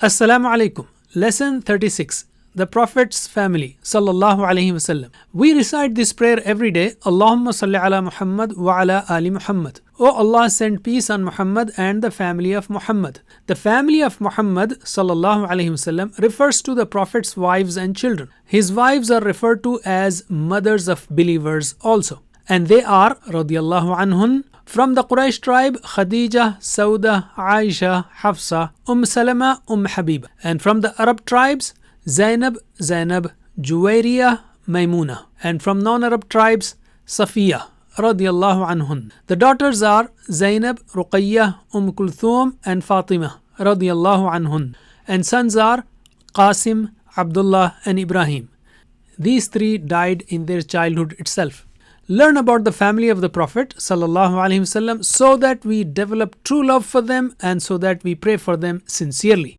Assalamu alaikum. Lesson 36. The Prophet's family. Sallallahu Alaihi Wasallam. We recite this prayer every day. Allahumma salli ala Muhammad wa ala ali Muhammad. O Allah, send peace on Muhammad and the family of Muhammad. The family of Muhammad Sallallahu Alaihi Wasallam refers to the Prophet's wives and children. His wives are referred to as mothers of believers also. And they are, radiyallahu anhun, from the Quraysh tribe, Khadija, Sauda, Aisha, Hafsa, Salama, Habiba. And from the Arab tribes, Zainab, Juwairiya, Maimuna. And from non-Arab tribes, Safiya, radiyallahu anhun. The daughters are Zainab, Ruqayya, Kulthum, and Fatima, radiyallahu anhun. And sons are Qasim, Abdullah, and Ibrahim. These three died in their childhood itself. Learn about the family of the Prophet Sallallahu Alaihi Wasallam so that we develop true love for them and so that we pray for them sincerely.